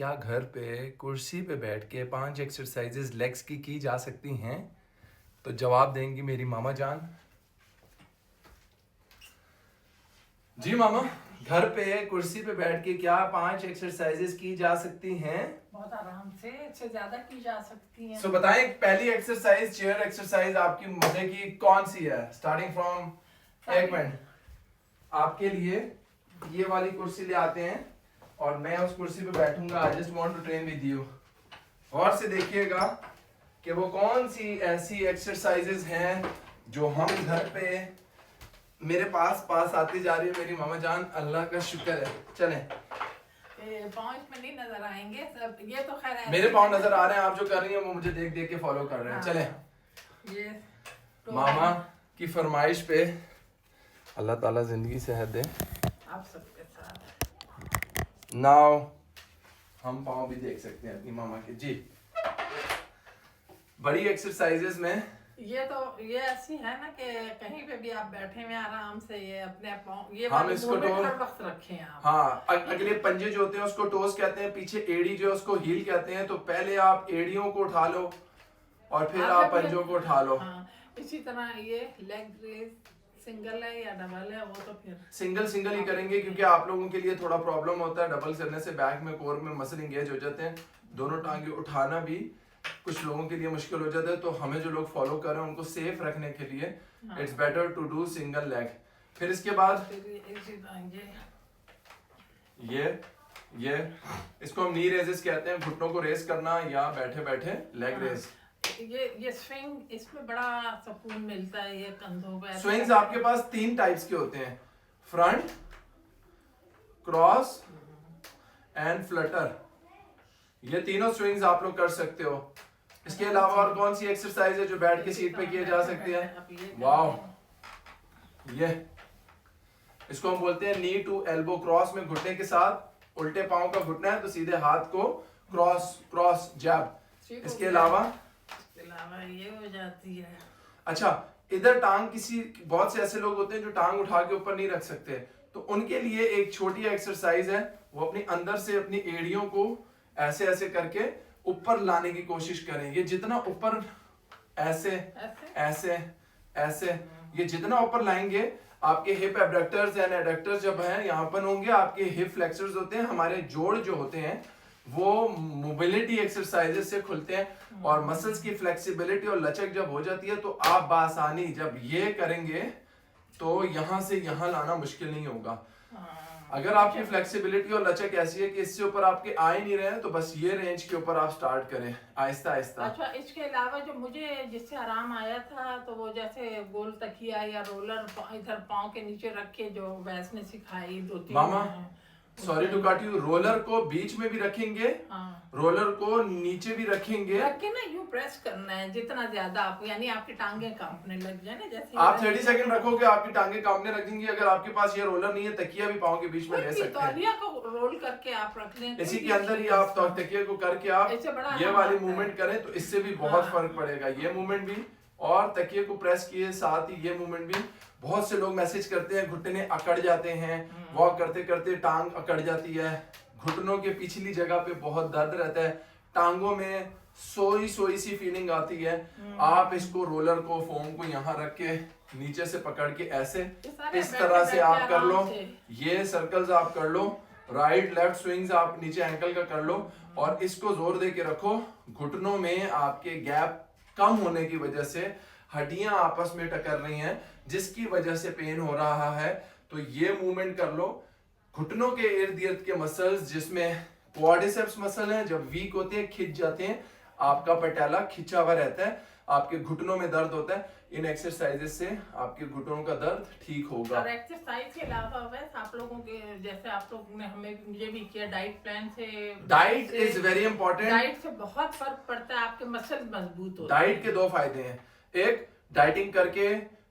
क्या घर पे कुर्सी पे बैठ के 5 एक्सरसाइजेज लेग्स की जा सकती हैं? तो जवाब देंगी मेरी मामा जान। जी मामा, घर पे कुर्सी पे बैठ के क्या 5 एक्सरसाइजेज की जा सकती हैं? बहुत आराम से इससे ज्यादा की जा सकती हैं। सो बताएं, पहली एक्सरसाइज चेयर एक्सरसाइज आपकी मजे की कौन सी है? स्टार्टिंग फ्रॉम एक मिनट, आपके लिए ये वाली कुर्सी ले आते हैं और मैं उस कुर्सी पे बैठूंगा। I just want to train with you. गौर से देखिएगा कि वो कौन सी ऐसी एक्सरसाइजेज हैं जो हम घर पे मेरे पास आती जा रही है मेरी मामा जान। अल्लाह का शुक्र है। चलें, पाँव में नहीं नजर आएंगे सब, ये तो खैर मेरे पाँव नजर आ रहे हैं। आप जो कर रही हैं वो मुझे देख देख के फॉलो कर रहे हैं। चलें, ये तो मामा की फरमाइश पे अल्लाह ताला जिंदगी सेहत दे आप सबके साथ। नाउ हम पाँव भी देख सकते हैं अपनी मामा के। जी, बड़ी एक्सरसाइजेस में ये ऐसी है ना कि कहीं पे भी आप बैठे हुए आराम से ये अपने पाँव ये हम इसको हर वक्त रखें आप। हाँ, अगले पंजे जो होते हैं उसको टोस कहते हैं, पीछे एड़ी जो है उसको हील कहते हैं। तो पहले आप एड़ियों को उठा लो और फिर आप पंजों को उठा लो। हाँ, इसी तरह ये लेग रेज सिंगल है या डबल है, वो तो फिर सिंगल ही करेंगे क्योंकि आप लोगों के लिए थोड़ा प्रॉब्लम होता है। डबल करने से बैक में कोर में मसल इंगेज हो जाते हैं। दोनों टांगे उठाना भी कुछ लोगों के लिए मुश्किल हो जाता है। तो हमें जो लोग फॉलो कर रहे हैं उनको सेफ रखने के लिए it's better to do single leg. फिर इसके बाद ये इसको हम नी रेजेस कहते हैं, घुटनों को रेस करना या बैठे बैठे लेग रेस। ये स्विंग, इसमें बड़ा सुकून मिलता है। ये कंधों पे स्विंग्स आपके पास 3 टाइप्स के होते हैं, फ्रंट, क्रॉस एंड फ्लटर। ये तीनों स्विंग्स आप लोग कर सकते हो। इसके अलावा और कौन सी एक्सरसाइज है जो बैठ के सीट पे किए जा सकती है? वाओ, ये इसको हम बोलते हैं नी टू एल्बो क्रॉस में घुटने के साथ उल्टे पांव का घुटना है तो सीधे हाथ को क्रॉस जैब। इसके अलावा ये हो जाती है। अच्छा, इधर टांग किसी बहुत से ऐसे लोग होते हैं जो टांग उठा के ऊपर नहीं रख सकते, तो उनके लिए एक छोटी एक्सरसाइज है। वो अपनी अंदर से अपनी एड़ियों को ऐसे ऐसे करके ऊपर लाने की कोशिश करें। ये जितना ऊपर ऐसे ऐसे ऐसे ये जितना ऊपर लाएंगे, आपके हिप एबडक्टर्स एंड एडक्टर्स जब हैं यहाँ पर होंगे, आपके हिप फ्लेक्सर्स होते हैं, हमारे जोड़ जो होते हैं वो मोबिलिटी एक्सरसाइजेस से खुलते हैं और मसल्स की फ्लेक्सिबिलिटी और लचक जब हो जाती है तो आप बासानी जब ये करेंगे तो यहाँ से यहाँ लाना मुश्किल नहीं होगा। अगर आपकी फ्लेक्सिबिलिटी और लचक ऐसी है कि इससे ऊपर आपके आ ही नहीं रहे हैं तो बस ये रेंज के ऊपर आप स्टार्ट करें आहिस्ता आहिस्ता। अच्छा, इसके अलावा जो मुझे जिससे आराम आया था तो वो जैसे गोल तकिया या रोलर इधर पाँव के नीचे रख के जो वैस ने सिखाई 2-3 मामा sorry to cut you, roller को बीच में भी रखेंगे, रोलर को नीचे भी रखेंगे, रख के ना यूं प्रेस करना है जितना ज्यादा आप, यानी आपकी टांगे कांपने लग जाए ना। जैसे आप 30 सेकंड रखोगे आपकी टांगे कांपने लगेंगी। अगर आपके पास ये रोलर नहीं है, तकिया भी पाँव के बीच में ले सकते हैं। तौलिया को रोल करके आप रख लें, इसी के अंदर ही आप तकिया को करके आप ये वाली मूवमेंट करें तो इससे भी बहुत फर्क पड़ेगा। ये मूवमेंट भी और तकिए को प्रेस किए साथ ही ये मूवमेंट भी। बहुत से लोग मैसेज करते हैं घुटने अकड़ जाते हैं, वॉक करते करते टांग अकड़ जाती है, घुटनों के पिछली जगह पे बहुत दर्द रहता है, टांगों में सोई सोई सी फीलिंग आती है। आप इसको रोलर को फोम को यहाँ रख के नीचे से पकड़ के ऐसे इस तरह से आप कर लो। ये सर्कल्स आप कर लो, राइट लेफ्ट स्विंग्स आप नीचे एंकल का कर लो और इसको जोर दे के रखो। घुटनों में आपके गैप कम होने की वजह से हड्डियां आपस में टकर रही हैं जिसकी वजह से पेन हो रहा है। तो ये मूवमेंट कर लो। घुटनों के इर्द गिर्द के मसल्स जिसमें क्वाड्रिसेप्स मसल हैं, जब वीक होते हैं खिंच जाते हैं, आपका पटेला खिंचा हुआ रहता है, आपके घुटनों में दर्द होता है, इन एक्सरसाइजेस से आपके घुटनों का दर्द ठीक होगा। और एक्सरसाइज के अलावा वैसे आप लोगों के जैसे आप लोगों ने मुझे भी किया डाइट प्लान से। Diet is very important. Diet से बहुत फर्क पड़ता है, आपके मसल मजबूत होते हैं। डाइट के 2 फायदे हैं। एक, डाइटिंग करके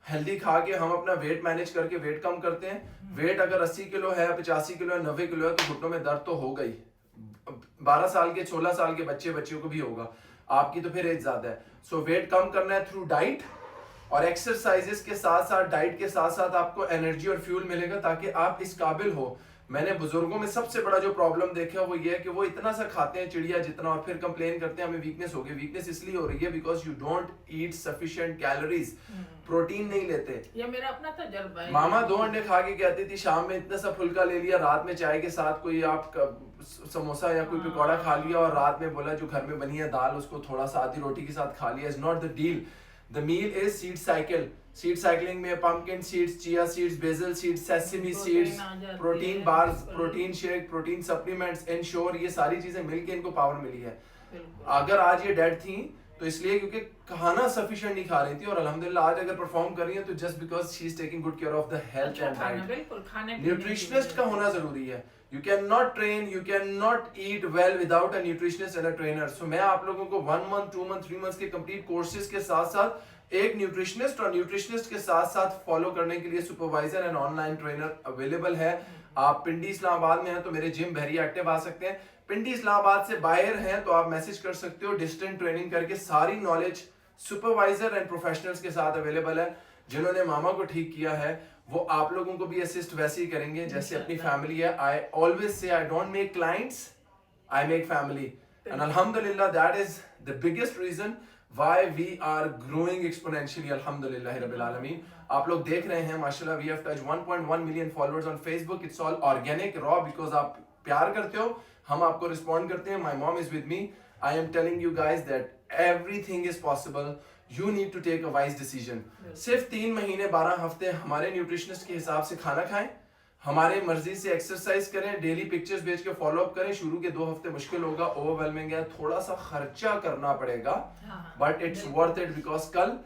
हेल्दी खा के हम अपना वेट मैनेज करके वेट कम करते हैं। वेट अगर 80 किलो है, 85 किलो है, 90 किलो है तो घुटनों में दर्द तो होगा ही। 12 साल के 16 साल के बच्चियों को भी होगा, आपकी तो फिर एज ज्यादा है। सो वेट कम करना है थ्रू डाइट और एक्सरसाइजेस के साथ साथ डाइट के साथ साथ आपको एनर्जी और फ्यूल मिलेगा ताकि आप इस काबिल हो मैंने बुजुर्गों में सबसे बड़ा जो प्रॉब्लम देखा वो ये है कि वो इतना सा खाते हैं चिड़िया जितना और फिर कंप्लेन करते हैं हमें वीकनेस हो गई। वीकनेस इसलिए हो रही है because you don't eat sufficient calories, protein नहीं लेते। ये मेरा अपना तजुर्बा है। मामा 2 अंडे खा के कहती थी शाम में इतना सा फुल्का ले लिया, रात में चाय के साथ कोई आप समोसा या कोई पकौड़ा खा लिया और रात में बोला जो घर में बनी है दाल उसको थोड़ा सा आधी रोटी के साथ खा लिया। Is not the deal. The meal is seed cycle. Seed cycling में pumpkin seeds, chia seeds, basil seeds, sesame seeds, protein bars, protein shake, protein supplements, Ensure, ये सारी चीजें मिलके इनको पावर मिली है। अगर आज ये डेड थी तो इसलिए क्योंकि खाना सफिशिएंट नहीं खा रही थी, और अल्हम्दुलिल्लाह आज अगर परफॉर्म कर रही है तो just because she is taking good care of the health and diet. Nutritionist का होना जरूरी है। You cannot train, you cannot eat well without a nutritionist and a trainer. So मैं आप लोगों को 1 month, 2 month, 3 months के complete courses के साथ साथ एक न्यूट्रिशनिस्ट और न्यूट्रिशनिस्ट के साथ साथ फॉलो करने के लिए supervisor and online trainer available है। आप पिंडी इस्लामाबाद में हैं तो मेरे जिम बहरिया एक्टिव आ सकते हैं। पिंडी इस्लामाबाद से बाहर हैं तो आप मैसेज कर सकते हो। डिस्टेंट ट्रेनिंग करके सारी नॉलेज सुपरवाइजर एंड प्रोफेशनल्स के साथ अवेलेबल है। जिन्होंने मामा को ठीक किया है वो आप लोगों को भी असिस्ट वैसे ही करेंगे जैसे अपनी फैमिली है। I always say I don't make clients, I make family, and अल्हम्दुलिल्लाह that is the biggest reason why we are growing exponentially. अल्हम्दुलिल्लाह रब्बिल आलमीन। आप लोग देख रहे हैं माशाल्लाह we have touch 1.1 million followers on Facebook. It's all organic raw because आप प्यार करते हो, हम आपको रिस्पॉन्ड करते हैं। My mom is with me. I am telling you guys that everything is possible. You need to take a wise decision. सिर्फ 3 महीने 12 हफ्ते हमारे न्यूट्रिशनिस्ट के हिसाब से खाना खाएं, हमारे मर्जी से एक्सरसाइज करें, डेली पिक्चर्स भेज के फॉलो अप करें। शुरू के 2 हफ्ते मुश्किल होगा, ओवरवेलमिंग है, थोड़ा सा खर्चा करना पड़ेगा, but it's worth it because कल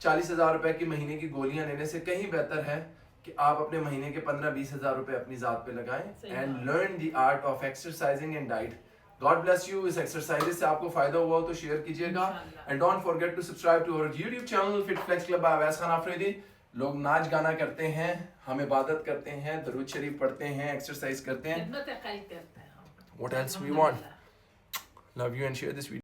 40,000 रुपए की महीने की गोलियां लेने से कहीं बेहतर है कि आप अपने महीने के 15-20 हजार रुपए अपनी जात पे लगाएं and learn the art of exercising and diet. God bless you। इस एक्सरसाइज से आपको फायदा हुआ हो तो शेयर कीजिएगा and don't forget to subscribe to our YouTube channel Fit Flex Club by Awais Khan Afridi. लोग नाच गाना करते हैं, हम इबादत करते हैं, दरूद शरीफ पढ़ते हैं, एक्सरसाइज करते हैं। What else we want? Love you and share this video.